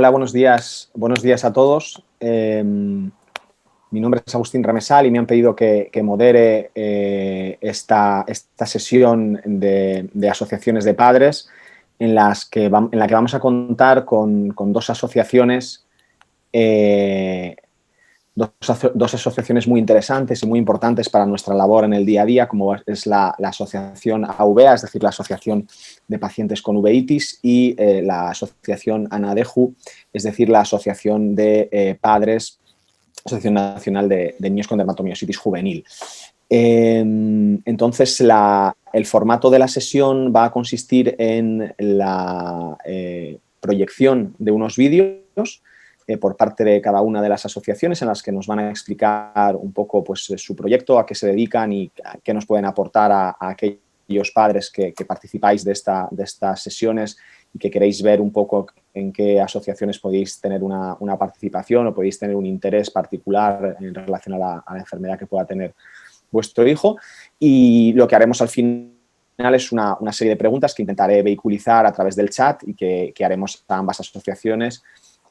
Hola, buenos días. Buenos días a todos. Mi nombre es Agustín Ramesal y me han pedido que modere esta sesión de asociaciones de padres en la que vamos a contar con dos asociaciones, dos asociaciones muy interesantes y muy importantes para nuestra labor en el día a día, como es la asociación AVEA, es decir, la Asociación de Pacientes con Uveitis, y la asociación ANADEJU, es decir, la Asociación de Padres, Asociación Nacional de Niños con Dermatomiositis Juvenil. Entonces, el formato de la sesión va a consistir en la proyección de unos vídeos por parte de cada una de las asociaciones, en las que nos van a explicar un poco pues, su proyecto, a qué se dedican y a qué nos pueden aportar a aquellos padres que participáis de estas sesiones y que queréis ver un poco en qué asociaciones podéis tener una participación o podéis tener un interés particular en relación a la enfermedad que pueda tener vuestro hijo. Y lo que haremos al final es una serie de preguntas que intentaré vehiculizar a través del chat y que haremos a ambas asociaciones,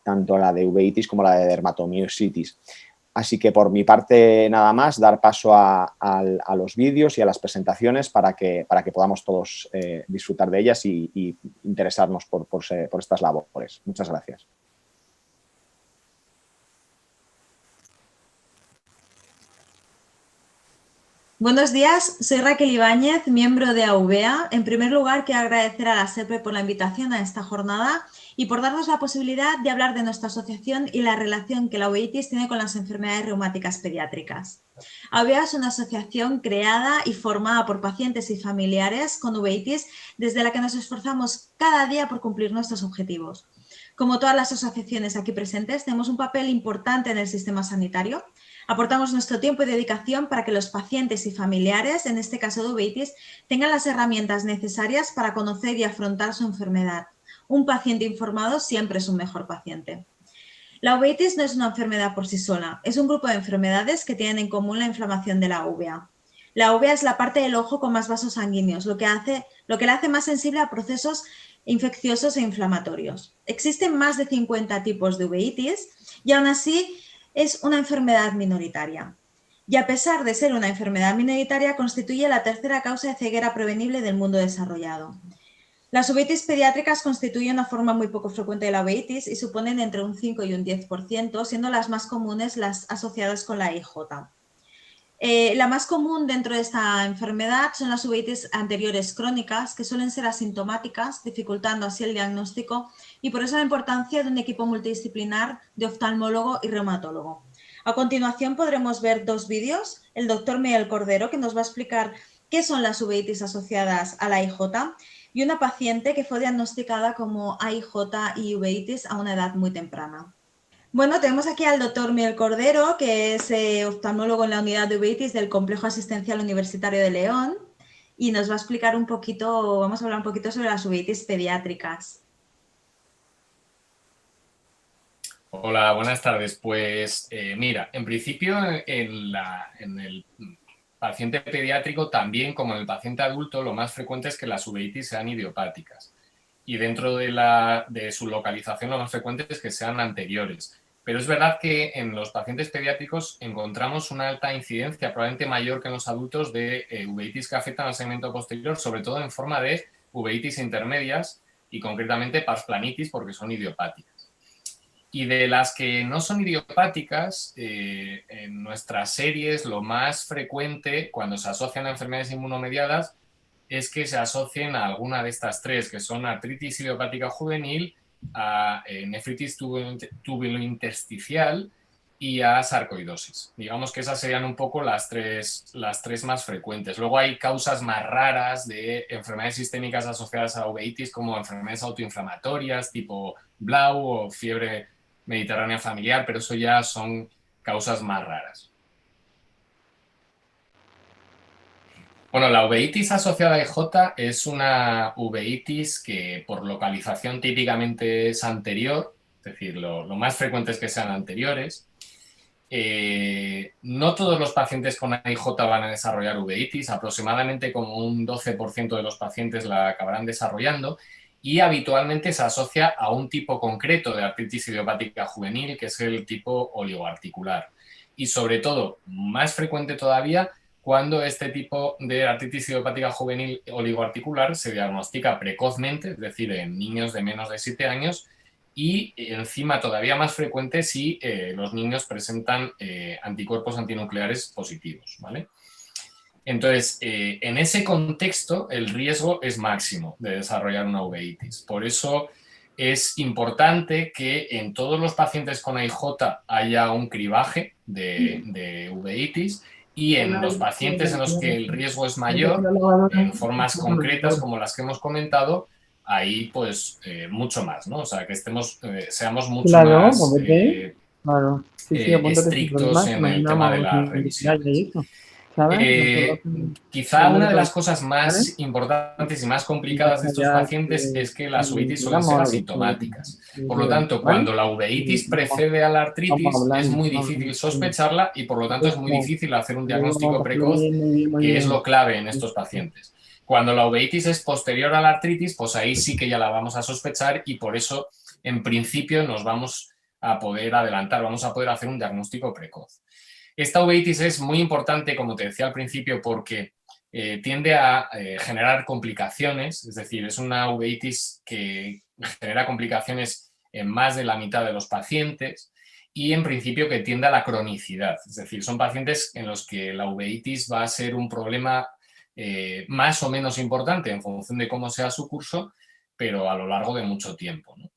tanto la de uveitis como la de dermatomiositis. Así que por mi parte nada más, dar paso a los vídeos y a las presentaciones para que podamos todos disfrutar de ellas y interesarnos por estas labores. Muchas gracias. Buenos días, soy Raquel Ibáñez, miembro de AVEA. En primer lugar, quiero agradecer a la SEPE por la invitación a esta jornada y por darnos la posibilidad de hablar de nuestra asociación y la relación que la uveitis tiene con las enfermedades reumáticas pediátricas. AVEA es una asociación creada y formada por pacientes y familiares con uveitis, desde la que nos esforzamos cada día por cumplir nuestros objetivos. Como todas las asociaciones aquí presentes, tenemos un papel importante en el sistema sanitario. Aportamos nuestro tiempo y dedicación para que los pacientes y familiares, en este caso de uveitis, tengan las herramientas necesarias para conocer y afrontar su enfermedad. Un paciente informado siempre es un mejor paciente. La uveitis no es una enfermedad por sí sola, es un grupo de enfermedades que tienen en común la inflamación de la uvea. La uvea es la parte del ojo con más vasos sanguíneos, lo que la hace más sensible a procesos infecciosos e inflamatorios. Existen más de 50 tipos de uveitis y aún así es una enfermedad minoritaria. Y a pesar de ser una enfermedad minoritaria, constituye la tercera causa de ceguera prevenible del mundo desarrollado. Las uveitis pediátricas constituyen una forma muy poco frecuente de la uveitis y suponen entre un 5 y un 10%, siendo las más comunes las asociadas con la IJ. La más común dentro de esta enfermedad son las uveitis anteriores crónicas, que suelen ser asintomáticas, dificultando así el diagnóstico, y por eso la importancia de un equipo multidisciplinar de oftalmólogo y reumatólogo. A continuación podremos ver dos vídeos. El doctor Miguel Cordero, que nos va a explicar qué son las uveitis asociadas a la IJ, y una paciente que fue diagnosticada como AIJ y uveitis a una edad muy temprana. Bueno, tenemos aquí al doctor Miguel Cordero, que es oftalmólogo en la unidad de uveitis del Complejo Asistencial Universitario de León, y nos va a explicar un poquito, vamos a hablar un poquito sobre las uveitis pediátricas. Hola, buenas tardes. Pues mira, en principio en el paciente pediátrico también como en el paciente adulto lo más frecuente es que las uveitis sean idiopáticas y dentro de su localización lo más frecuente es que sean anteriores. Pero es verdad que en los pacientes pediátricos encontramos una alta incidencia, probablemente mayor que en los adultos, de uveitis que afectan al segmento posterior, sobre todo en forma de uveitis intermedias y concretamente parsplanitis porque son idiopáticas. Y de las que no son idiopáticas, en nuestras series lo más frecuente cuando se asocian a enfermedades inmunomediadas es que se asocien a alguna de estas tres, que son artritis idiopática juvenil, a nefritis tubulointersticial y a sarcoidosis. Digamos que esas serían un poco las tres más frecuentes. Luego hay causas más raras de enfermedades sistémicas asociadas a uveitis, como enfermedades autoinflamatorias tipo BLAU o fiebre mediterránea familiar, pero eso ya son causas más raras. Bueno, la uveitis asociada a IJ es una uveitis que por localización típicamente es anterior, es decir, lo más frecuente es que sean anteriores. No todos los pacientes con AIJ van a desarrollar uveitis, aproximadamente como un 12% de los pacientes la acabarán desarrollando, y habitualmente se asocia a un tipo concreto de artritis idiopática juvenil, que es el tipo oligoarticular. Y sobre todo, más frecuente todavía, cuando este tipo de artritis idiopática juvenil oligoarticular se diagnostica precozmente, es decir, en niños de menos de 7 años, y encima todavía más frecuente si los niños presentan anticuerpos antinucleares positivos, ¿vale? Entonces, en ese contexto, el riesgo es máximo de desarrollar una uveitis. Por eso es importante que en todos los pacientes con AIJ haya un cribaje de uveitis y en los pacientes en los que el riesgo es mayor, en formas concretas como las que hemos comentado, ahí pues mucho más, ¿no? O sea, que seamos mucho más estrictos en el tema de la revisión. Quizá una de las cosas más importantes y más complicadas de estos pacientes es que las uveitis suelen ser asintomáticas. Por lo tanto, cuando la uveitis precede a la artritis, es muy difícil sospecharla y por lo tanto es muy difícil hacer un diagnóstico precoz, que es lo clave en estos pacientes. Cuando la uveitis es posterior a la artritis, pues ahí sí que ya la vamos a sospechar y por eso, en principio, nos vamos a poder adelantar, vamos a poder hacer un diagnóstico precoz. Esta uveitis es muy importante, como te decía al principio, porque tiende a generar complicaciones, es decir, es una uveitis que genera complicaciones en más de la mitad de los pacientes y en principio que tiende a la cronicidad, es decir, son pacientes en los que la uveitis va a ser un problema más o menos importante en función de cómo sea su curso, pero a lo largo de mucho tiempo, ¿no?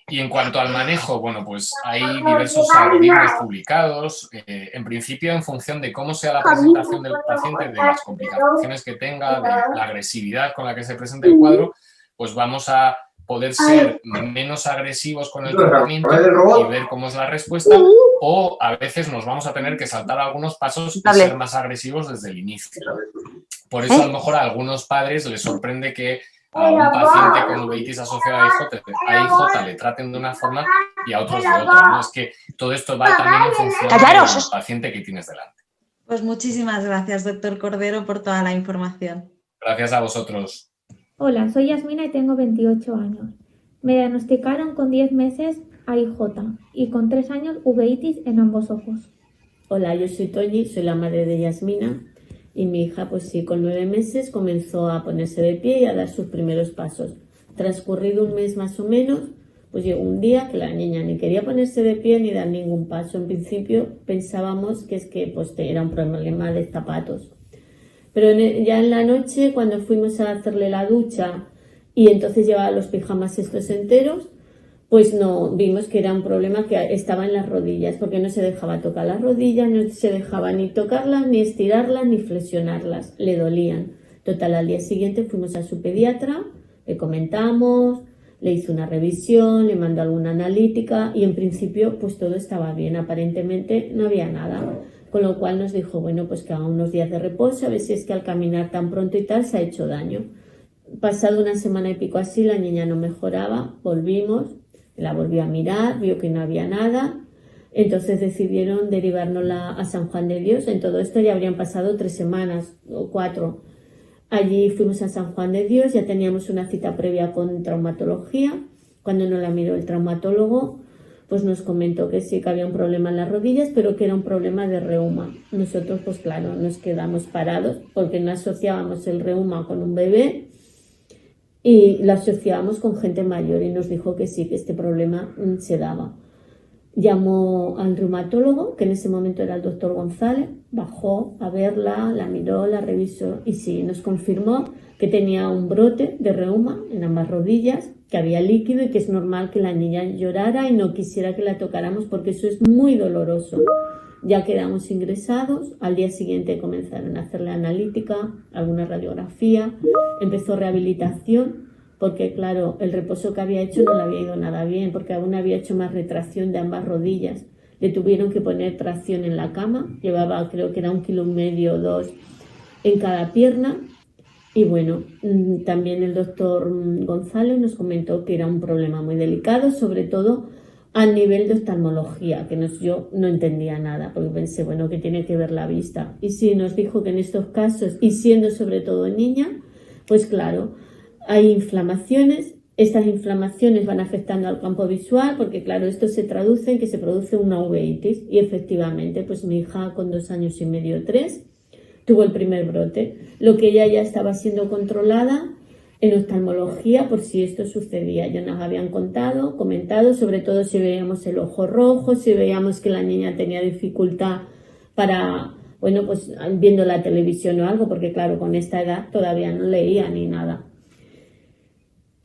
Y en cuanto al manejo, bueno, pues hay diversos algoritmos publicados. En principio, en función de cómo sea la presentación del paciente, de las complicaciones que tenga, de la agresividad con la que se presenta el cuadro, pues vamos a poder ser menos agresivos con el tratamiento y ver cómo es la respuesta, o a veces nos vamos a tener que saltar algunos pasos y ser más agresivos desde el inicio. Por eso, a lo mejor a algunos padres les sorprende que a un paciente con uveitis asociada a AIJ le traten de una forma y a otros de otra, ¿no? Es que todo esto va también en función del paciente que tienes delante. Pues muchísimas gracias, doctor Cordero, por toda la información. Gracias a vosotros. Hola, soy Yasmina y tengo 28 años. Me diagnosticaron con 10 meses AIJ y con 3 años uveitis en ambos ojos. Hola, yo soy Toñi, soy la madre de Yasmina. Y mi hija, pues sí, con 9 meses comenzó a ponerse de pie y a dar sus primeros pasos. Transcurrido un mes más o menos, pues llegó un día que la niña ni quería ponerse de pie ni dar ningún paso. En principio pensábamos que es que pues, era un problema de zapatos. Pero ya en la noche, cuando fuimos a hacerle la ducha y entonces llevaba los pijamas estos enteros, pues no, vimos que era un problema que estaba en las rodillas, porque no se dejaba tocar las rodillas, no se dejaba ni tocarlas, ni estirarlas, ni flexionarlas, le dolían. Total, al día siguiente fuimos a su pediatra, le comentamos, le hizo una revisión, le mandó alguna analítica y en principio pues todo estaba bien, aparentemente no había nada. Con lo cual nos dijo, bueno, pues que haga unos días de reposo, a ver si es que al caminar tan pronto y tal se ha hecho daño. Pasado una semana y pico así, la niña no mejoraba, volvimos. La volvió a mirar, vio que no había nada, entonces decidieron derivárnosla a San Juan de Dios. En todo esto ya habrían pasado 3 semanas o 4. Allí fuimos a San Juan de Dios, ya teníamos una cita previa con traumatología. Cuando nos la miró el traumatólogo, pues nos comentó que sí, que había un problema en las rodillas, pero que era un problema de reuma. Nosotros, pues claro, nos quedamos parados porque no asociábamos el reuma con un bebé, y lo asociábamos con gente mayor y nos dijo que sí, que este problema se daba. Llamó al reumatólogo, que en ese momento era el doctor González, bajó a verla, la miró, la revisó y sí, nos confirmó que tenía un brote de reuma en ambas rodillas, que había líquido y que es normal que la niña llorara y no quisiera que la tocáramos porque eso es muy doloroso. Ya quedamos ingresados, al día siguiente comenzaron a hacerle analítica, alguna radiografía, empezó rehabilitación, porque claro, el reposo que había hecho no le había ido nada bien, porque aún había hecho más retracción de ambas rodillas. Le tuvieron que poner tracción en la cama, llevaba creo que era 1,5 kg o 2 en cada pierna. Y bueno, también el doctor González nos comentó que era un problema muy delicado, sobre todo a nivel de oftalmología, que yo no entendía nada, porque pensé, bueno, que tiene que ver la vista. Y sí, nos dijo que en estos casos, y siendo sobre todo niña, pues claro, hay inflamaciones Estas inflamaciones van afectando al campo visual porque, claro, esto se traduce en que se produce una uveitis y efectivamente, pues mi hija con 2 años y medio, 3, tuvo el primer brote, lo que ella ya estaba siendo controlada en oftalmología por si esto sucedía. Ya nos habían comentado, sobre todo si veíamos el ojo rojo, si veíamos que la niña tenía dificultad para, bueno, pues viendo la televisión o algo, porque claro, con esta edad todavía no leía ni nada.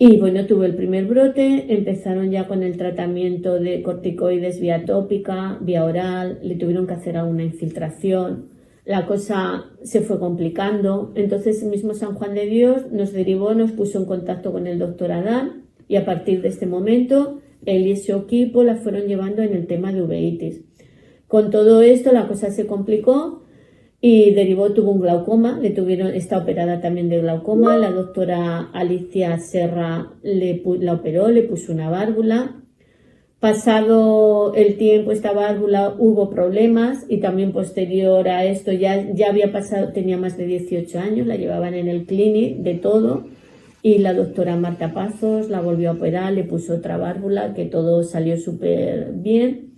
Y bueno, tuve el primer brote, empezaron ya con el tratamiento de corticoides vía tópica, vía oral, le tuvieron que hacer alguna infiltración, la cosa se fue complicando, entonces el mismo San Juan de Dios nos derivó, nos puso en contacto con el doctor Adán y a partir de este momento él y su equipo la fueron llevando en el tema de uveitis. Con todo esto la cosa se complicó y derivó, tuvo un glaucoma, está operada también de glaucoma, la doctora Alicia Serra la operó, le puso una válvula. Pasado el tiempo, esta válvula hubo problemas y también posterior a esto ya había pasado, tenía más de 18 años, la llevaban en el clinic de todo y la doctora Marta Pazos la volvió a operar, le puso otra válvula, que todo salió súper bien.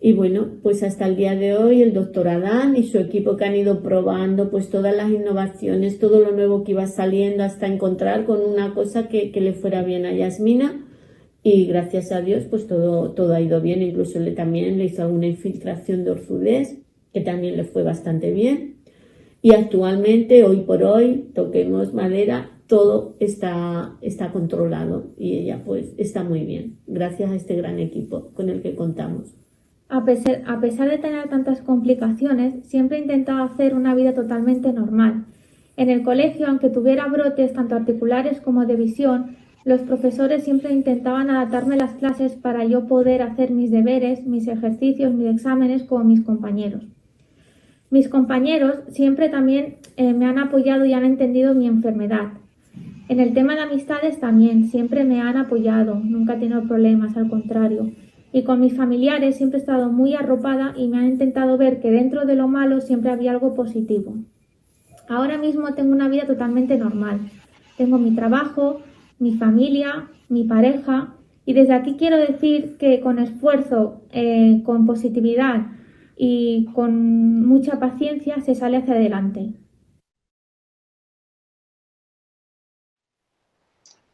Y bueno, pues hasta el día de hoy el doctor Adán y su equipo que han ido probando pues todas las innovaciones, todo lo nuevo que iba saliendo hasta encontrar con una cosa que le fuera bien a Yasmina y gracias a Dios pues todo ha ido bien, incluso también le hizo alguna infiltración de Orfudez que también le fue bastante bien y actualmente, hoy por hoy, toquemos madera, todo está controlado y ella pues está muy bien, gracias a este gran equipo con el que contamos. A pesar de tener tantas complicaciones, siempre he intentado hacer una vida totalmente normal. En el colegio, aunque tuviera brotes tanto articulares como de visión, los profesores siempre intentaban adaptarme las clases para yo poder hacer mis deberes, mis ejercicios, mis exámenes como mis compañeros. Mis compañeros siempre también me han apoyado y han entendido mi enfermedad. En el tema de amistades también, siempre me han apoyado, nunca he tenido problemas, al contrario. Y con mis familiares siempre he estado muy arropada y me han intentado ver que dentro de lo malo siempre había algo positivo. Ahora mismo tengo una vida totalmente normal. Tengo mi trabajo, mi familia, mi pareja y desde aquí quiero decir que con esfuerzo, con positividad y con mucha paciencia se sale hacia adelante.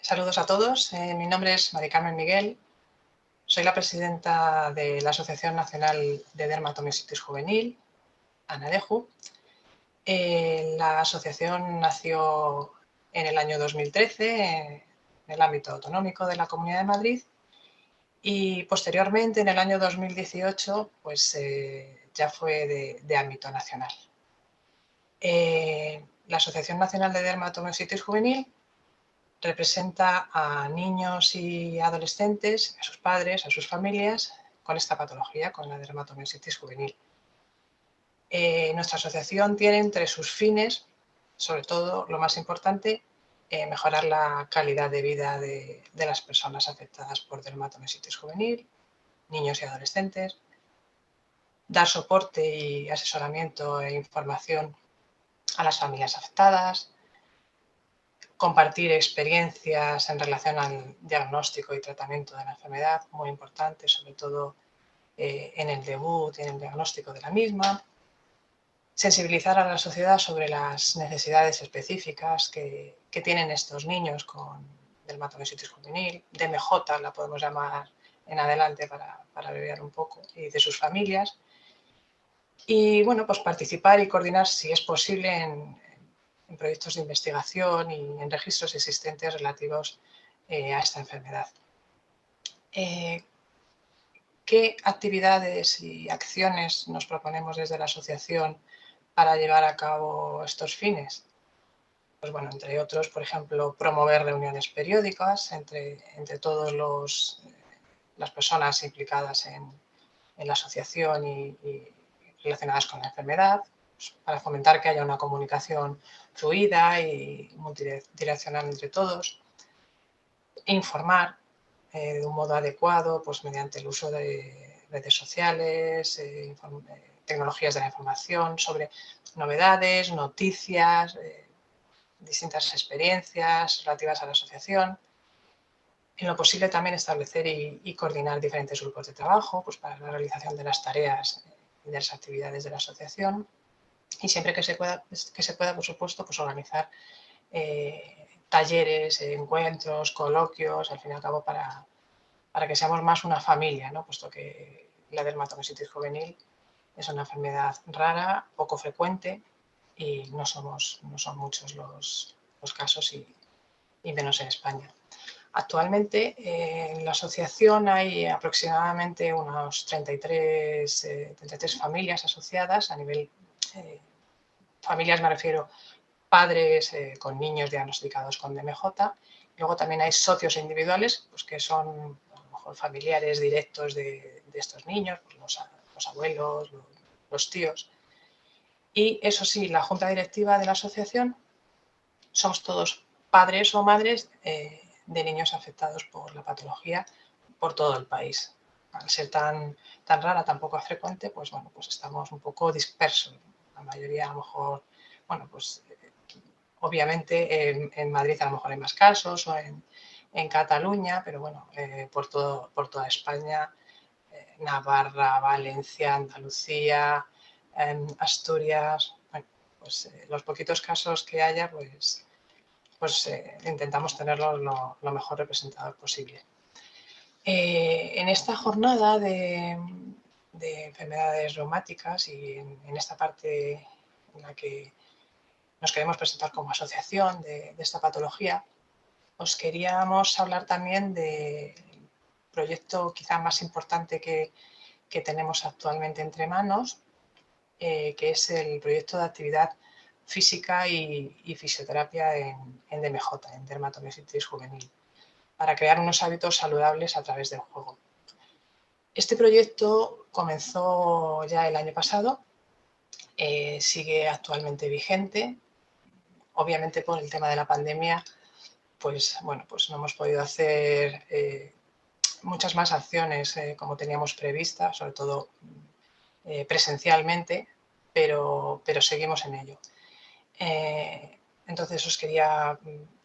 Saludos a todos, mi nombre es Mari Carmen Miguel, soy la presidenta de la Asociación Nacional de Dermatomiositis Juvenil, ANADEJU. La asociación nació en el año 2013 en el ámbito autonómico de la Comunidad de Madrid y posteriormente en el año 2018 pues, ya fue de ámbito nacional. La Asociación Nacional de Dermatomiositis Juvenil representa a niños y adolescentes, a sus padres, a sus familias, con esta patología, con la dermatomiositis juvenil. Nuestra asociación tiene entre sus fines, sobre todo lo más importante, mejorar la calidad de vida de las personas afectadas por dermatomiositis juvenil, niños y adolescentes, dar soporte y asesoramiento e información a las familias afectadas, compartir experiencias en relación al diagnóstico y tratamiento de la enfermedad, muy importante, sobre todo en el debut y en el diagnóstico de la misma. Sensibilizar a la sociedad sobre las necesidades específicas que tienen estos niños con dermatomiositis juvenil, DMJ la podemos llamar en adelante para abreviar un poco, y de sus familias. Y bueno, pues participar y coordinar, si es posible, en proyectos de investigación y en registros existentes relativos a esta enfermedad. ¿Qué actividades y acciones nos proponemos desde la asociación para llevar a cabo estos fines? Pues bueno, entre otros, por ejemplo, promover reuniones periódicas entre todas las personas implicadas en la asociación y relacionadas con la enfermedad, para fomentar que haya una comunicación fluida y multidireccional entre todos, informar de un modo adecuado pues mediante el uso de redes sociales, tecnologías de la información sobre novedades, noticias, distintas experiencias relativas a la asociación, En lo posible también establecer y coordinar diferentes grupos de trabajo pues, para la realización de las tareas y de las actividades de la asociación. Y siempre que se pueda, por supuesto, pues organizar talleres, encuentros, coloquios, al fin y al cabo para que seamos más una familia, ¿no? Puesto que la dermatomiositis juvenil es una enfermedad rara, poco frecuente y no son muchos los casos y menos en España. Actualmente en la asociación hay aproximadamente unos 33 familias asociadas a nivel, familias me refiero, padres con niños diagnosticados con DMJ. Luego también hay socios individuales, pues que son a lo mejor familiares directos de estos niños, pues los abuelos, los tíos. Y eso sí, la junta directiva de la asociación somos todos padres o madres de niños afectados por la patología por todo el país. Al ser tan rara, tan poco frecuente, pues bueno, pues estamos un poco dispersos. La mayoría a lo mejor, bueno, pues obviamente en Madrid a lo mejor hay más casos o en Cataluña, pero bueno, por toda España, Navarra, Valencia, Andalucía, Asturias, bueno, pues los poquitos casos que haya, pues intentamos tenerlos lo mejor representados posible. En esta jornada de enfermedades reumáticas y en esta parte en la que nos queremos presentar como asociación de esta patología, os queríamos hablar también del proyecto quizá más importante que tenemos actualmente entre manos, que es el proyecto de actividad física y fisioterapia en DMJ, en dermatomiositis juvenil, para crear unos hábitos saludables a través del juego. Este proyecto comenzó ya el año pasado, sigue actualmente vigente. Obviamente por el tema de la pandemia, pues bueno, pues no hemos podido hacer muchas más acciones como teníamos previstas, sobre todo presencialmente, pero seguimos en ello. Entonces os quería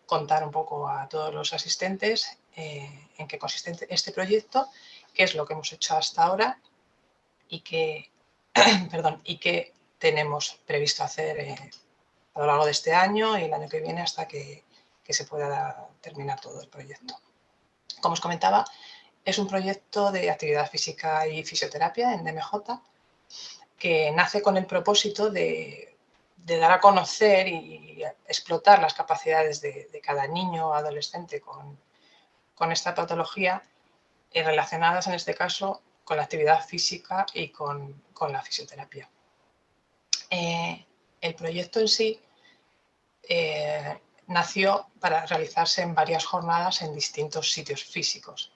contar un poco a todos los asistentes en qué consiste este proyecto, qué es lo que hemos hecho hasta ahora y qué tenemos previsto hacer a lo largo de este año y el año que viene hasta que se pueda terminar todo el proyecto. Como os comentaba, es un proyecto de actividad física y fisioterapia en DMJ que nace con el propósito de dar a conocer y explotar las capacidades de cada niño o adolescente con esta patología relacionadas en este caso con la actividad física y con la fisioterapia. El proyecto en sí nació para realizarse en varias jornadas en distintos sitios físicos.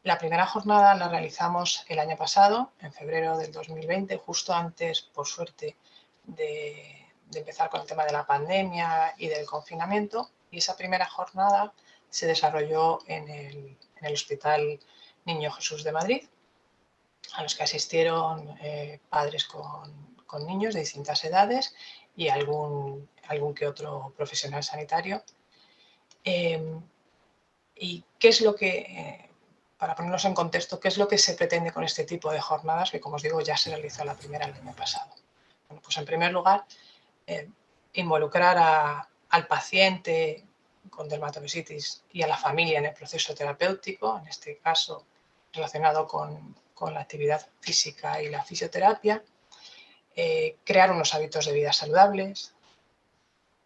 La primera jornada la realizamos el año pasado, en febrero del 2020, justo antes, por suerte, de empezar con el tema de la pandemia y del confinamiento, y esa primera jornada se desarrolló en el Hospital Niño Jesús de Madrid, a los que asistieron padres con niños de distintas edades y algún que otro profesional sanitario. ¿Y qué es lo que, para ponernos en contexto, qué es lo que se pretende con este tipo de jornadas que, como os digo, ya se realizó la primera el año pasado? Bueno, pues en primer lugar, involucrar al paciente con dermatomiositis y a la familia en el proceso terapéutico, en este caso relacionado con la actividad física y la fisioterapia, crear unos hábitos de vida saludables,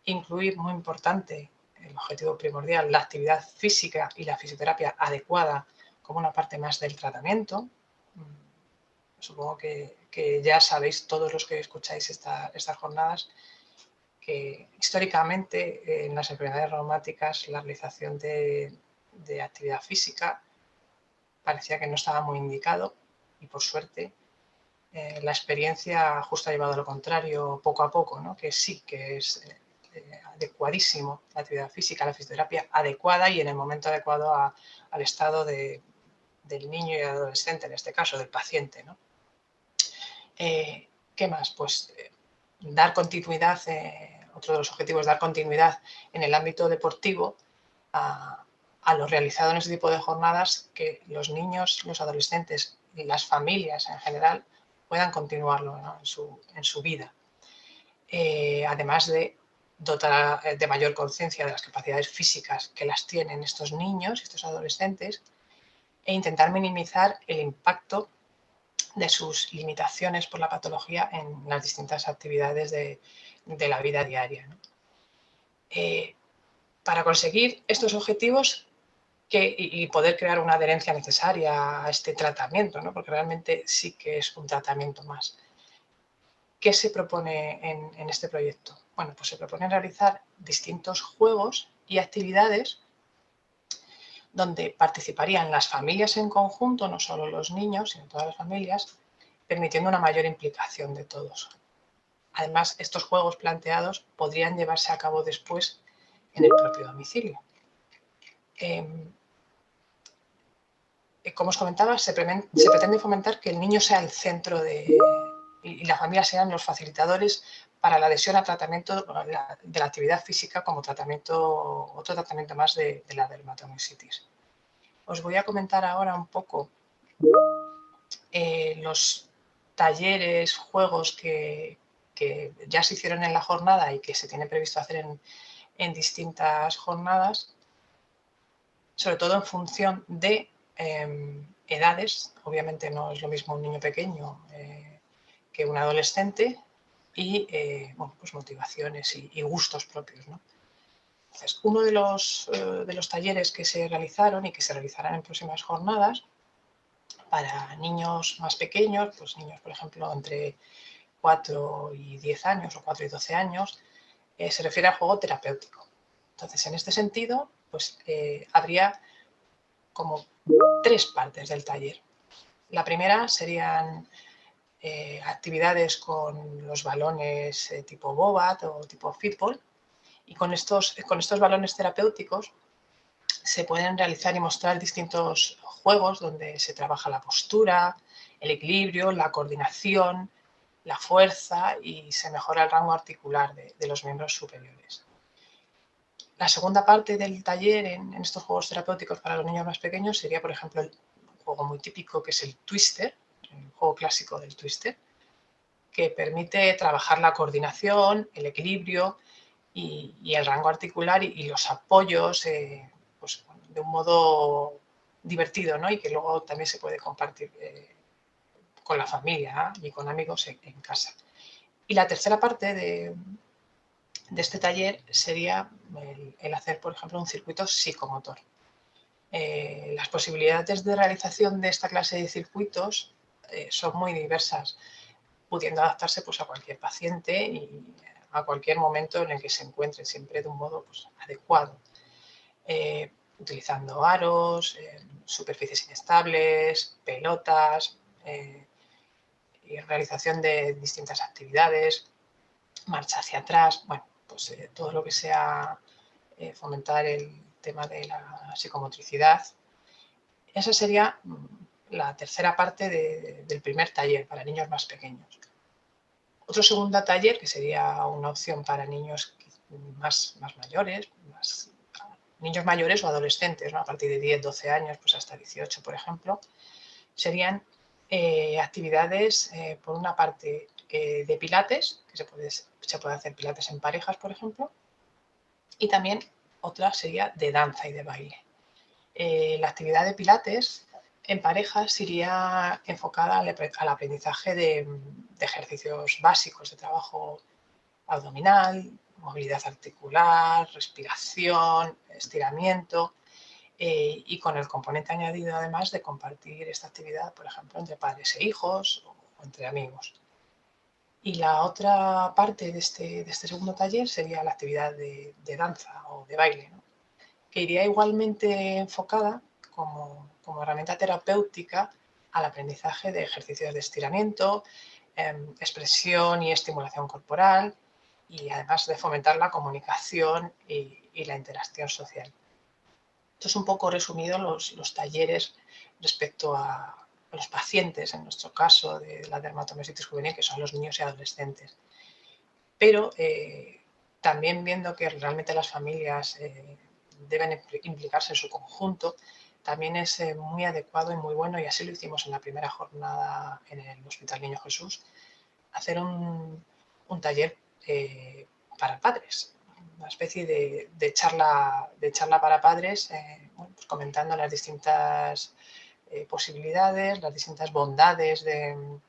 incluir, muy importante, el objetivo primordial, la actividad física y la fisioterapia adecuada como una parte más del tratamiento. Supongo que ya sabéis todos los que escucháis estas jornadas que históricamente en las enfermedades reumáticas la realización de actividad física parecía que no estaba muy indicado y por suerte la experiencia justo ha llevado a lo contrario poco a poco, ¿no? Que sí que es adecuadísimo la actividad física, la fisioterapia adecuada y en el momento adecuado al estado del niño y adolescente, en este caso del paciente, ¿no? ¿Qué más? Pues dar continuidad, otro de los objetivos es dar continuidad en el ámbito deportivo a a lo realizado en este tipo de jornadas, que los niños, los adolescentes y las familias en general puedan continuarlo, ¿no?, en su vida. Además de dotar de mayor conciencia de las capacidades físicas que las tienen estos niños y estos adolescentes, e intentar minimizar el impacto de sus limitaciones por la patología en las distintas actividades de la vida diaria, ¿no? Para conseguir estos objetivos y poder crear una adherencia necesaria a este tratamiento, ¿no?, porque realmente sí que es un tratamiento más. ¿Qué se propone en este proyecto? Bueno, pues se propone realizar distintos juegos y actividades donde participarían las familias en conjunto, no solo los niños, sino todas las familias, permitiendo una mayor implicación de todos. Además, estos juegos planteados podrían llevarse a cabo después en el propio domicilio. Como os comentaba, se pretende fomentar que el niño sea el centro y la familia sean los facilitadores para la adhesión al tratamiento de la actividad física como otro tratamiento más de la dermatomiositis. Os voy a comentar ahora un poco los talleres, juegos que ya se hicieron en la jornada y que se tiene previsto hacer en distintas jornadas, sobre todo en función de edades. Obviamente no es lo mismo un niño pequeño que un adolescente, y bueno, pues motivaciones y gustos propios, ¿no? Entonces, uno de los talleres que se realizaron y que se realizarán en próximas jornadas para niños más pequeños, pues niños, por ejemplo, entre 4 y 10 años o 4 y 12 años, se refiere al juego terapéutico. Entonces, en este sentido, pues habría como 3 partes del taller. La primera serían actividades con los balones tipo Bobat o tipo Fitball, y con estos balones terapéuticos se pueden realizar y mostrar distintos juegos donde se trabaja la postura, el equilibrio, la coordinación, la fuerza, y se mejora el rango articular de los miembros superiores. La segunda parte del taller en estos juegos terapéuticos para los niños más pequeños sería, por ejemplo, un juego muy típico que es el Twister, el juego clásico del Twister, que permite trabajar la coordinación, el equilibrio y el rango articular y los apoyos pues, de un modo divertido, ¿no?, y que luego también se puede compartir con la familia y con amigos en casa. Y la tercera parte de este taller sería el hacer, por ejemplo, un circuito psicomotor. Las posibilidades de realización de esta clase de circuitos son muy diversas, pudiendo adaptarse pues, a cualquier paciente y a cualquier momento en el que se encuentre, siempre de un modo pues, adecuado, utilizando aros, superficies inestables, pelotas, y realización de distintas actividades, marcha hacia atrás, bueno, pues todo lo que sea fomentar el tema de la psicomotricidad. Esa sería la tercera parte del primer taller para niños más pequeños. Otro segundo taller, que sería una opción para niños más mayores, niños mayores o adolescentes, ¿no?, a partir de 10, 12 años, pues hasta 18, por ejemplo, serían actividades, por una parte, de pilates, que se puede hacer pilates en parejas, por ejemplo, y también otra sería de danza y de baile. La actividad de pilates en parejas iría enfocada al aprendizaje de ejercicios básicos de trabajo abdominal, movilidad articular, respiración, estiramiento, y con el componente añadido además de compartir esta actividad, por ejemplo, entre padres e hijos o entre amigos. Y la otra parte de este segundo taller sería la actividad de danza o de baile, ¿no?, que iría igualmente enfocada como herramienta terapéutica al aprendizaje de ejercicios de estiramiento, expresión y estimulación corporal, y además de fomentar la comunicación y la interacción social. Esto es un poco resumido los talleres respecto a los pacientes, en nuestro caso de la dermatomiositis juvenil, que son los niños y adolescentes. Pero también viendo que realmente las familias deben implicarse en su conjunto, también es muy adecuado y muy bueno, y así lo hicimos en la primera jornada en el Hospital Niño Jesús, hacer un taller para padres, una especie de charla para padres, bueno, pues comentando las distintas posibilidades, las distintas bondades del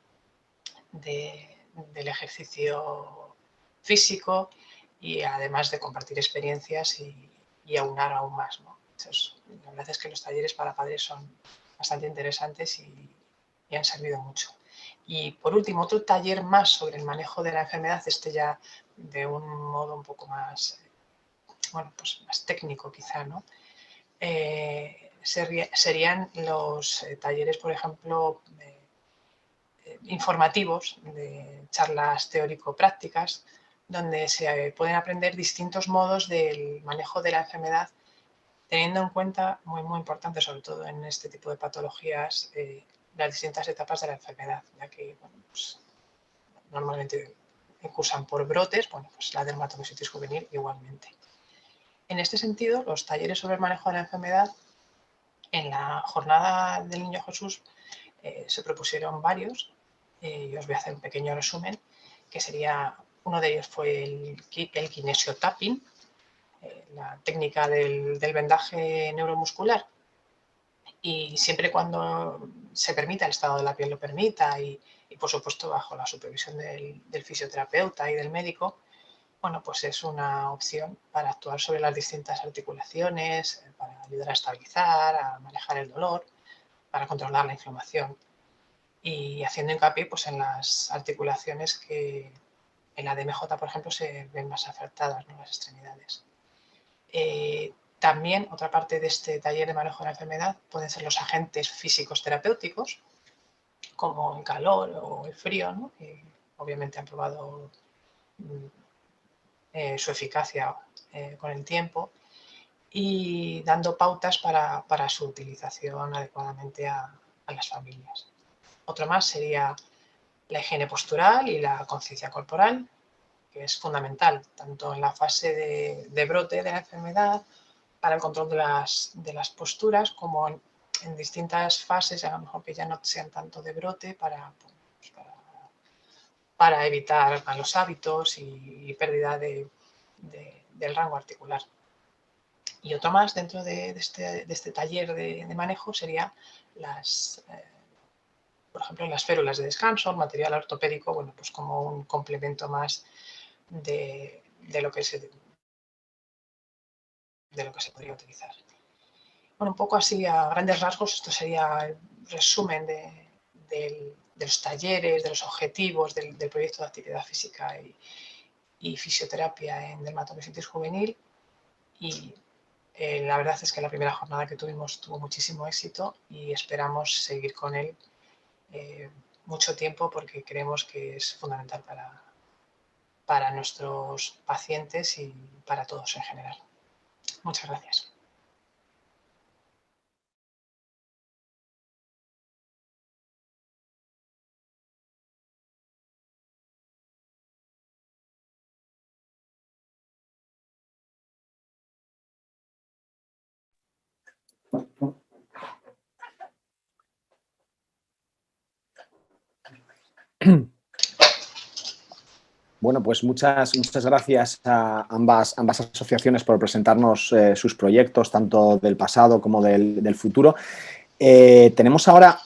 ejercicio físico, y además de compartir experiencias y aunar aún más, ¿no? Entonces, la verdad es que los talleres para padres son bastante interesantes y han servido mucho. Y por último, otro taller más sobre el manejo de la enfermedad, este ya de un modo un poco más, bueno, pues más técnico quizá, ¿no? Serían los talleres, por ejemplo, informativos, de charlas teórico-prácticas, donde se pueden aprender distintos modos del manejo de la enfermedad, teniendo en cuenta, muy importante, sobre todo en este tipo de patologías, las distintas etapas de la enfermedad, ya que bueno, pues, normalmente cursan por brotes, bueno, pues la dermatomiositis juvenil igualmente. En este sentido, los talleres sobre el manejo de la enfermedad, en la jornada del Niño Jesús se propusieron varios, y os voy a hacer un pequeño resumen, que sería, uno de ellos fue el kinesiotapping, la técnica del vendaje neuromuscular, y siempre cuando se permita, el estado de la piel lo permita, y por supuesto bajo la supervisión del fisioterapeuta y del médico, bueno, pues es una opción para actuar sobre las distintas articulaciones, para ayudar a estabilizar, a manejar el dolor, para controlar la inflamación, y haciendo hincapié pues en las articulaciones que en la DMJ, por ejemplo, se ven más afectadas, ¿no?, las extremidades. También otra parte de este taller de manejo de la enfermedad pueden ser los agentes físicos terapéuticos, como el calor o el frío, ¿no?, que obviamente han probado su eficacia con el tiempo, y dando pautas para su utilización adecuadamente a las familias. Otro más sería la higiene postural y la conciencia corporal, que es fundamental tanto en la fase de brote de la enfermedad, para el control de las posturas, como en distintas fases, a lo mejor que ya no sean tanto de brote, para evitar malos hábitos y pérdida del rango articular. Y otro más dentro de este taller de manejo sería por ejemplo, las férulas de descanso, el material ortopédico, bueno, pues como un complemento más de lo que se podría utilizar. Bueno, un poco así a grandes rasgos, esto sería el resumen de los talleres, de los objetivos del proyecto de actividad física y fisioterapia en dermatomiositis juvenil. Y la verdad es que la primera jornada que tuvimos tuvo muchísimo éxito, y esperamos seguir con él mucho tiempo, porque creemos que es fundamental para nuestros pacientes y para todos en general. Muchas gracias. Bueno, pues muchas gracias a ambas asociaciones por presentarnos sus proyectos, tanto del pasado como del futuro. Tenemos ahora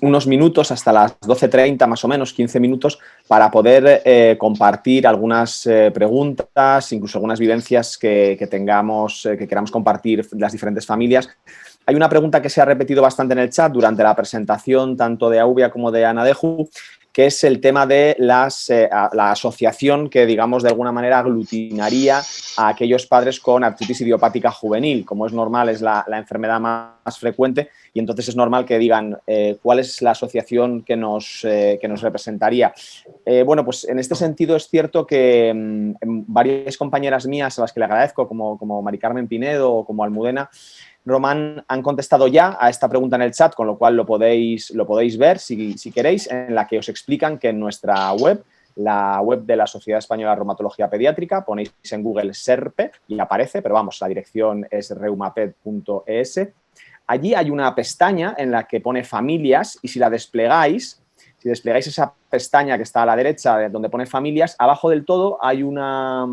unos minutos, hasta las 12:30 más o menos, 15 minutos, para poder compartir algunas preguntas, incluso algunas vivencias que tengamos, que queramos compartir las diferentes familias. Hay una pregunta que se ha repetido bastante en el chat durante la presentación, tanto de Auvia como de Anadeju, que es el tema de la asociación que, digamos, de alguna manera aglutinaría a aquellos padres con artritis idiopática juvenil. Como es normal, es la enfermedad más frecuente, y entonces es normal que digan cuál es la asociación que nos representaría. Bueno, pues en este sentido es cierto que varias compañeras mías, a las que le agradezco, como Mari Carmen Pinedo o como Almudena Román, han contestado ya a esta pregunta en el chat, con lo cual lo podéis ver si queréis, en la que os explican que en nuestra web la web de la Sociedad Española de Reumatología Pediátrica, ponéis en Google SERPE y aparece, pero vamos, la dirección es reumaped.es. Allí hay una pestaña en la que pone familias y si la desplegáis, si desplegáis esa pestaña que está a la derecha donde pone familias, abajo del todo hay una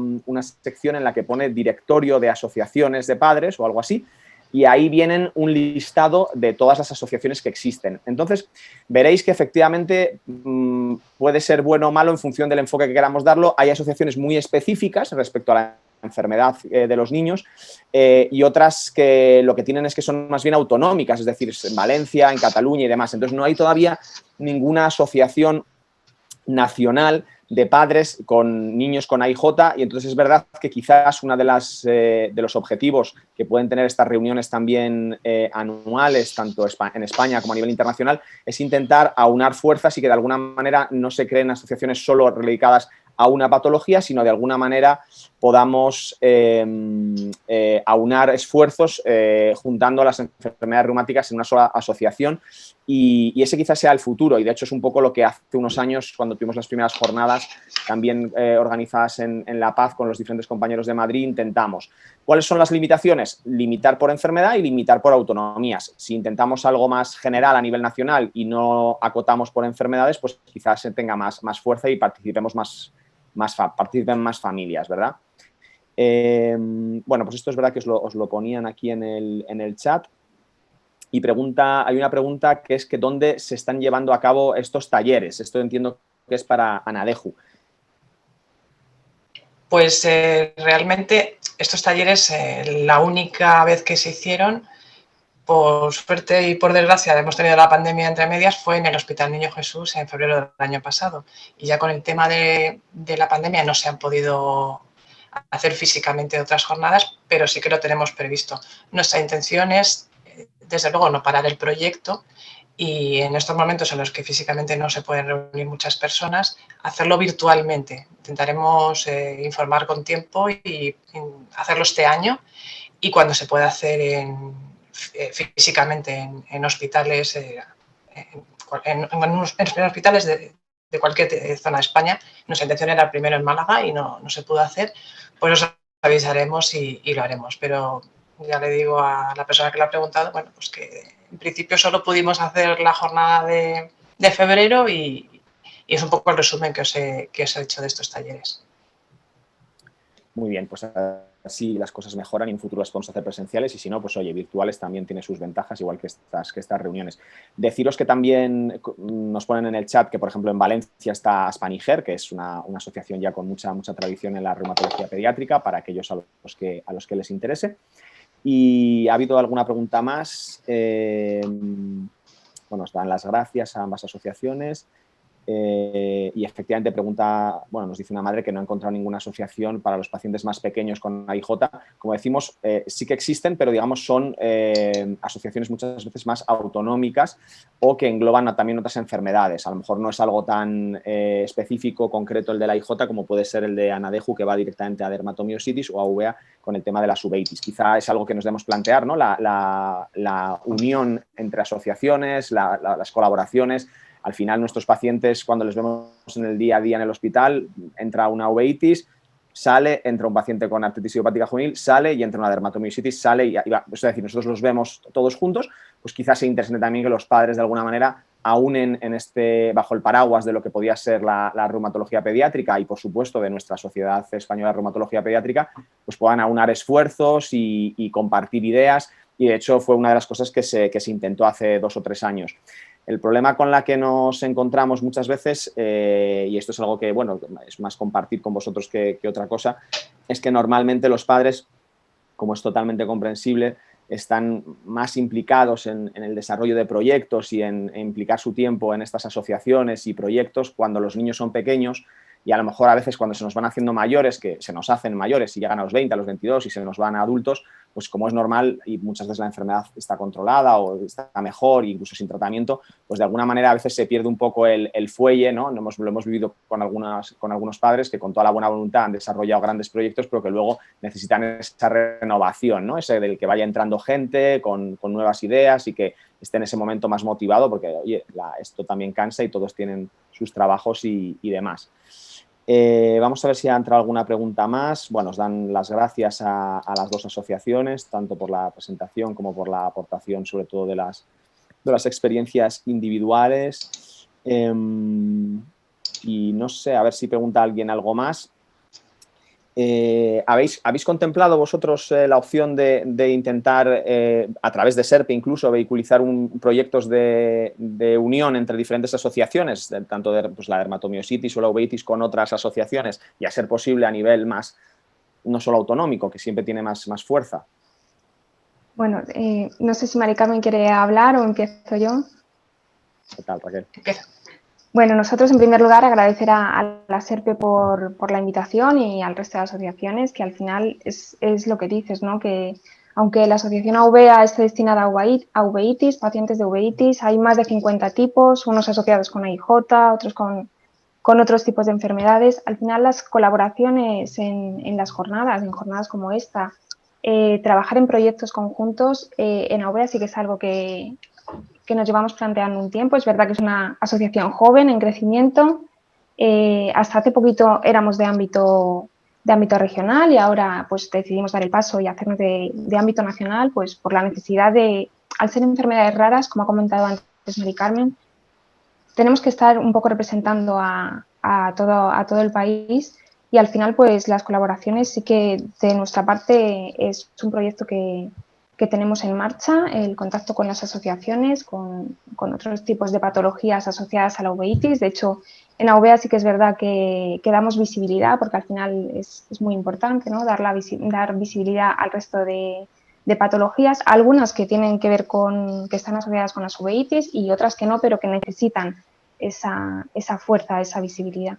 sección en la que pone directorio de asociaciones de padres o algo así, y ahí vienen un listado de todas las asociaciones que existen. Entonces, veréis que efectivamente puede ser bueno o malo en función del enfoque que queramos darlo. Hay asociaciones muy específicas respecto a la enfermedad de los niños y otras que lo que tienen es que son más bien autonómicas, es decir, en Valencia, en Cataluña y demás. Entonces, no hay todavía ninguna asociación nacional de padres con niños con AIJ y entonces es verdad que quizás uno de los objetivos que pueden tener estas reuniones también anuales, tanto en España como a nivel internacional, es intentar aunar fuerzas y que de alguna manera no se creen asociaciones solo dedicadas a una patología, sino de alguna manera podamos aunar esfuerzos juntando las enfermedades reumáticas en una sola asociación y ese quizás sea el futuro y de hecho es un poco lo que hace unos años cuando tuvimos las primeras jornadas también organizadas en La Paz con los diferentes compañeros de Madrid intentamos. ¿Cuáles son las limitaciones? Limitar por enfermedad y limitar por autonomías. Si intentamos algo más general a nivel nacional y no acotamos por enfermedades, pues quizás se tenga más fuerza y participen más familias, ¿verdad? Bueno, pues esto es verdad que os lo ponían aquí en el chat. Y hay una pregunta que es que ¿dónde se están llevando a cabo estos talleres? Esto entiendo que es para Anadeju. Pues realmente estos talleres, la única vez que se hicieron, por suerte y por desgracia, hemos tenido la pandemia entre medias, fue en el Hospital Niño Jesús en febrero del año pasado. Y ya con el tema de la pandemia no se han podido hacer físicamente otras jornadas, pero sí que lo tenemos previsto. Nuestra intención es, desde luego, no parar el proyecto y en estos momentos en los que físicamente no se pueden reunir muchas personas, hacerlo virtualmente. Intentaremos informar con tiempo y hacerlo este año y cuando se pueda hacer físicamente en hospitales, en hospitales de cualquier zona de España. Nuestra intención era primero en Málaga y no se pudo hacer, pues os avisaremos y lo haremos. Pero ya le digo a la persona que lo ha preguntado, bueno, pues que en principio solo pudimos hacer la jornada de febrero y es un poco el resumen que os he hecho de estos talleres. Muy bien, pues así las cosas mejoran y en futuro las podemos hacer presenciales y si no, pues oye, virtuales también tiene sus ventajas, igual que estas reuniones. Deciros que también nos ponen en el chat que, por ejemplo, en Valencia está Aspaniger, que es una asociación ya con mucha tradición en la reumatología pediátrica para aquellos a los que les interese. Y ha habido alguna pregunta más. Bueno, os dan las gracias a ambas asociaciones. Y efectivamente nos dice una madre que no ha encontrado ninguna asociación para los pacientes más pequeños con AIJ. Como decimos, sí que existen, pero digamos son asociaciones muchas veces más autonómicas o que engloban también otras enfermedades. A lo mejor no es algo tan específico, concreto el de la AIJ como puede ser el de Anadeju, que va directamente a dermatomiositis o a uvea con el tema de las uveitis. Quizá es algo que nos debemos plantear, ¿no? La unión entre asociaciones, las colaboraciones. Al final, nuestros pacientes, cuando les vemos en el día a día en el hospital, entra una uveitis, sale, entra un paciente con artritis idiopática juvenil, sale y entra una dermatomiositis, sale y va. Es decir, nosotros los vemos todos juntos, pues quizás sea interesante también que los padres de alguna manera aúnen bajo el paraguas de lo que podía ser la reumatología pediátrica y, por supuesto, de nuestra Sociedad Española de Reumatología Pediátrica, pues puedan aunar esfuerzos y compartir ideas. Y, de hecho, fue una de las cosas que se intentó hace 2 o 3 años. El problema con la que nos encontramos muchas veces, y esto es algo que, bueno, es más compartir con vosotros que otra cosa, es que normalmente los padres, como es totalmente comprensible, están más implicados en el desarrollo de proyectos y en implicar su tiempo en estas asociaciones y proyectos cuando los niños son pequeños y a lo mejor a veces cuando se nos van haciendo mayores, que se nos hacen mayores y llegan a los 20, a los 22 y se nos van a adultos, pues como es normal y muchas veces la enfermedad está controlada o está mejor, incluso sin tratamiento, pues de alguna manera a veces se pierde un poco el fuelle, ¿no? Lo hemos vivido con algunos padres que con toda la buena voluntad han desarrollado grandes proyectos, pero que luego necesitan esa renovación, ¿no? Ese del que vaya entrando gente con nuevas ideas y que esté en ese momento más motivado, porque oye, esto también cansa y todos tienen sus trabajos y demás. Vamos a ver si ha entrado alguna pregunta más. Bueno, os dan las gracias a las dos asociaciones, tanto por la presentación como por la aportación, sobre todo de las experiencias individuales. Y no sé, a ver si pregunta alguien algo más. ¿Habéis contemplado vosotros la opción de intentar, a través de SERPE incluso, vehiculizar proyectos de unión entre diferentes asociaciones, tanto de pues, la dermatomiositis o la uveitis con otras asociaciones, y a ser posible a nivel más, no solo autonómico, que siempre tiene más fuerza? Bueno, no sé si Mari Carmen quiere hablar o empiezo yo. ¿Qué tal, Raquel? Empieza. Bueno, nosotros en primer lugar agradecer a la SERPE por la invitación y al resto de asociaciones, que al final es lo que dices, ¿no? Que aunque la asociación AUVEA esté destinada a uveitis, pacientes de uveitis, hay más de 50 tipos, unos asociados con AIJ, otros con otros tipos de enfermedades. Al final las colaboraciones en las jornadas, en jornadas como esta, trabajar en proyectos conjuntos, en AUVEA sí que es algo que nos llevamos planteando un tiempo. Es verdad que es una asociación joven, en crecimiento. Hasta hace poquito éramos de ámbito regional y ahora pues decidimos dar el paso y hacernos de ámbito nacional, pues por la necesidad de, al ser enfermedades raras, como ha comentado antes Mari Carmen, tenemos que estar un poco representando a todo el país, y al final pues las colaboraciones sí que de nuestra parte es un proyecto que tenemos en marcha, el contacto con las asociaciones, con otros tipos de patologías asociadas a la uveitis. De hecho, en la AUVEA sí que es verdad que damos visibilidad, porque al final es muy importante, ¿no? Dar visibilidad al resto de patologías, algunas que tienen que ver que están asociadas con las uveitis y otras que no, pero que necesitan esa fuerza, esa visibilidad.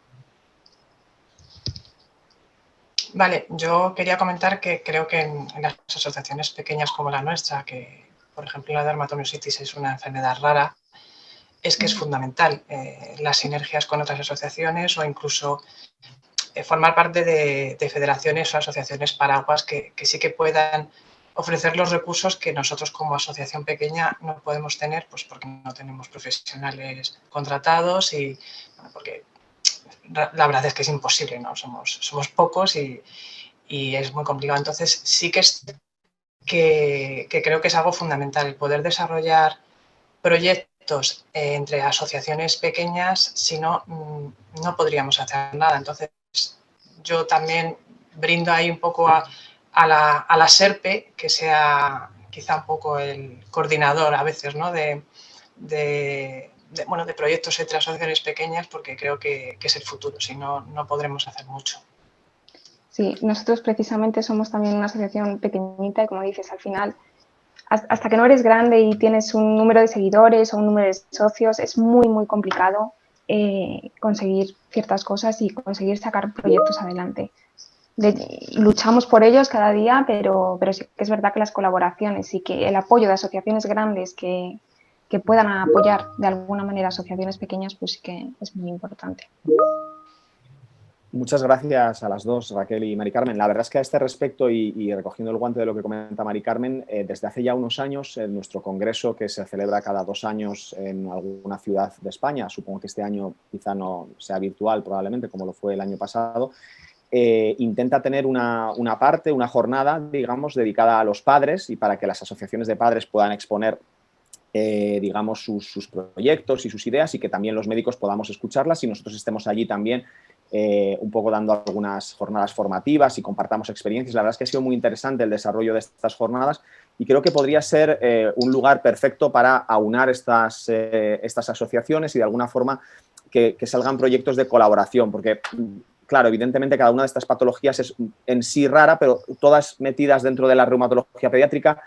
Vale, yo quería comentar que creo que en las asociaciones pequeñas como la nuestra, que por ejemplo la dermatomiositis es una enfermedad rara, es que es fundamental las sinergias con otras asociaciones o incluso formar parte de federaciones o asociaciones paraguas que sí que puedan ofrecer los recursos que nosotros como asociación pequeña no podemos tener, pues porque no tenemos profesionales contratados y bueno, porque la verdad es que es imposible, ¿no? Somos pocos y es muy complicado. Entonces sí que creo que es algo fundamental el poder desarrollar proyectos entre asociaciones pequeñas, si no, no podríamos hacer nada. Entonces yo también brindo ahí un poco a la SERPE, que sea quizá un poco el coordinador a veces, ¿no? de proyectos entre asociaciones pequeñas, porque creo que es el futuro, si no, no podremos hacer mucho. Sí, nosotros precisamente somos también una asociación pequeñita y como dices, al final, hasta que no eres grande y tienes un número de seguidores o un número de socios, es muy, muy complicado conseguir ciertas cosas y conseguir sacar proyectos adelante. Luchamos por ellos cada día, pero sí que es verdad que las colaboraciones y que el apoyo de asociaciones grandes que puedan apoyar de alguna manera asociaciones pequeñas, pues sí que es muy importante. Muchas gracias a las dos, Raquel y Mari Carmen. La verdad es que a este respecto, y recogiendo el guante de lo que comenta Mari Carmen, desde hace ya unos años, en nuestro congreso, que se celebra cada 2 años en alguna ciudad de España, supongo que este año quizá no sea virtual probablemente, como lo fue el año pasado, intenta tener una parte, una jornada, digamos, dedicada a los padres y para que las asociaciones de padres puedan exponer digamos, sus proyectos y sus ideas, y que también los médicos podamos escucharlas y nosotros estemos allí también un poco dando algunas jornadas formativas y compartamos experiencias. La verdad es que ha sido muy interesante el desarrollo de estas jornadas y creo que podría ser un lugar perfecto para aunar estas asociaciones y de alguna forma que salgan proyectos de colaboración, porque claro, evidentemente cada una de estas patologías es en sí rara, pero todas metidas dentro de la reumatología pediátrica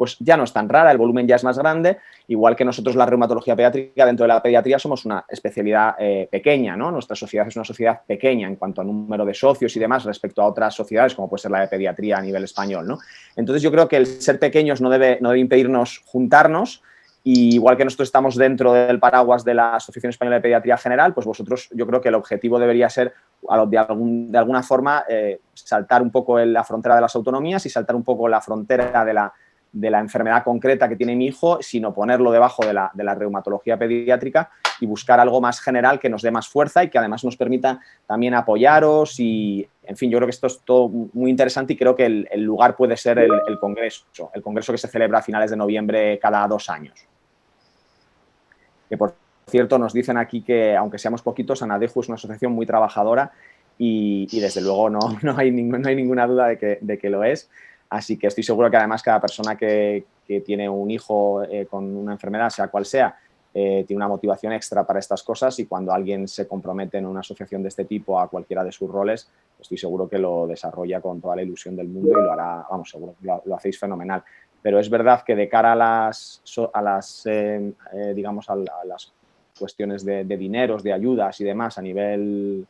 pues ya no es tan rara, el volumen ya es más grande, igual que nosotros la reumatología pediátrica, dentro de la pediatría somos una especialidad pequeña, ¿no? Nuestra sociedad es una sociedad pequeña en cuanto a número de socios y demás respecto a otras sociedades, como puede ser la de pediatría a nivel español, ¿no? Entonces yo creo que el ser pequeños no debe impedirnos juntarnos. Y igual que nosotros estamos dentro del paraguas de la Asociación Española de Pediatría General, pues vosotros, yo creo que el objetivo debería ser, de alguna forma, saltar un poco la frontera de las autonomías y saltar un poco la frontera de la enfermedad concreta que tiene mi hijo, sino ponerlo debajo de la reumatología pediátrica y buscar algo más general que nos dé más fuerza y que además nos permita también apoyaros y, en fin, yo creo que esto es todo muy interesante y creo que el lugar puede ser el congreso que se celebra a finales de noviembre cada 2 años. Que, por cierto, nos dicen aquí que, aunque seamos poquitos, Anadeju es una asociación muy trabajadora y desde luego no hay ninguna duda de que lo es. Así que estoy seguro que además cada persona que tiene un hijo con una enfermedad, sea cual sea, tiene una motivación extra para estas cosas y cuando alguien se compromete en una asociación de este tipo a cualquiera de sus roles, estoy seguro que lo desarrolla con toda la ilusión del mundo y lo hará, vamos, seguro que lo hacéis fenomenal. Pero es verdad que de cara a las cuestiones de dineros, de ayudas y demás a nivel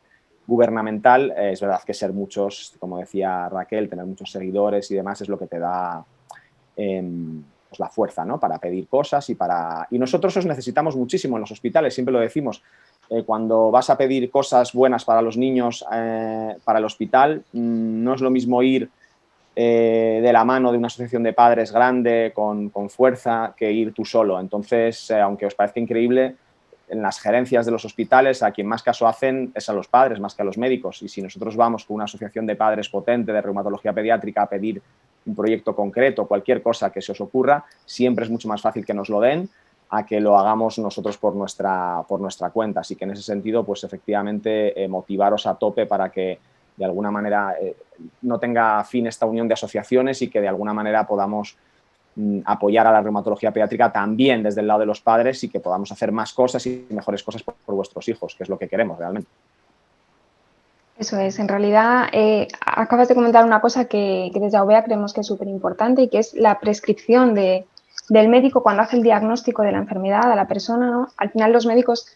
gubernamental, es verdad que ser muchos, como decía Raquel, tener muchos seguidores y demás es lo que te da pues la fuerza, ¿no? Para pedir cosas y nosotros os necesitamos muchísimo en los hospitales, siempre lo decimos. Cuando vas a pedir cosas buenas para los niños para el hospital, no es lo mismo ir de la mano de una asociación de padres grande, con fuerza, que ir tú solo. Entonces, aunque os parezca increíble, en las gerencias de los hospitales a quien más caso hacen es a los padres más que a los médicos. Y si nosotros vamos con una asociación de padres potente de reumatología pediátrica a pedir un proyecto concreto, cualquier cosa que se os ocurra, siempre es mucho más fácil que nos lo den a que lo hagamos nosotros por nuestra cuenta. Así que en ese sentido, pues efectivamente, motivaros a tope para que de alguna manera no tenga fin esta unión de asociaciones y que de alguna manera podamos apoyar a la reumatología pediátrica también desde el lado de los padres y que podamos hacer más cosas y mejores cosas por vuestros hijos, que es lo que queremos realmente. Eso es, en realidad acabas de comentar una cosa que desde AUVEA creemos que es súper importante y que es la prescripción del médico cuando hace el diagnóstico de la enfermedad a la persona, ¿no? Al final los médicos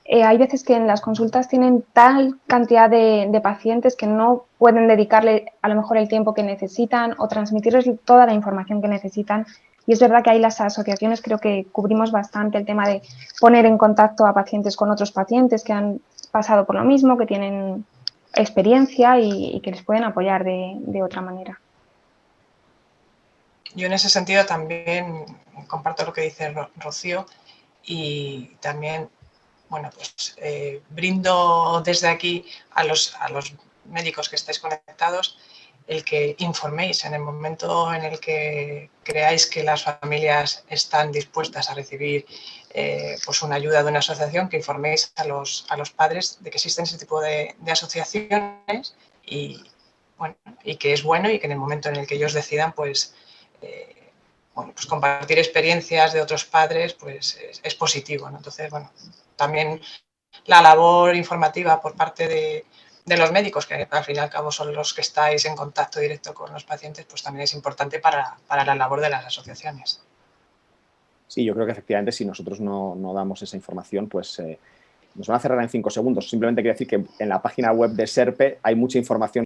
hay veces que en las consultas tienen tal cantidad de pacientes que no pueden dedicarle a lo mejor el tiempo que necesitan o transmitirles toda la información que necesitan. Y es verdad que ahí las asociaciones creo que cubrimos bastante el tema de poner en contacto a pacientes con otros pacientes que han pasado por lo mismo, que tienen experiencia y que les pueden apoyar de otra manera. Yo en ese sentido también comparto lo que dice Rocío y también, bueno, pues brindo desde aquí a los médicos que estáis conectados el que informéis en el momento en el que creáis que las familias están dispuestas a recibir pues una ayuda de una asociación, que informéis a los padres de que existen ese tipo de asociaciones y, bueno, y que es bueno y que en el momento en el que ellos decidan, pues, bueno, pues compartir experiencias de otros padres pues es positivo, ¿no? Entonces, bueno, también la labor informativa por parte de los médicos, que al fin y al cabo son los que estáis en contacto directo con los pacientes, pues también es importante para la labor de las asociaciones. Sí, yo creo que efectivamente si nosotros no damos esa información, pues nos van a cerrar en 5 segundos. Simplemente quiero decir que en la página web de SERPE hay mucha información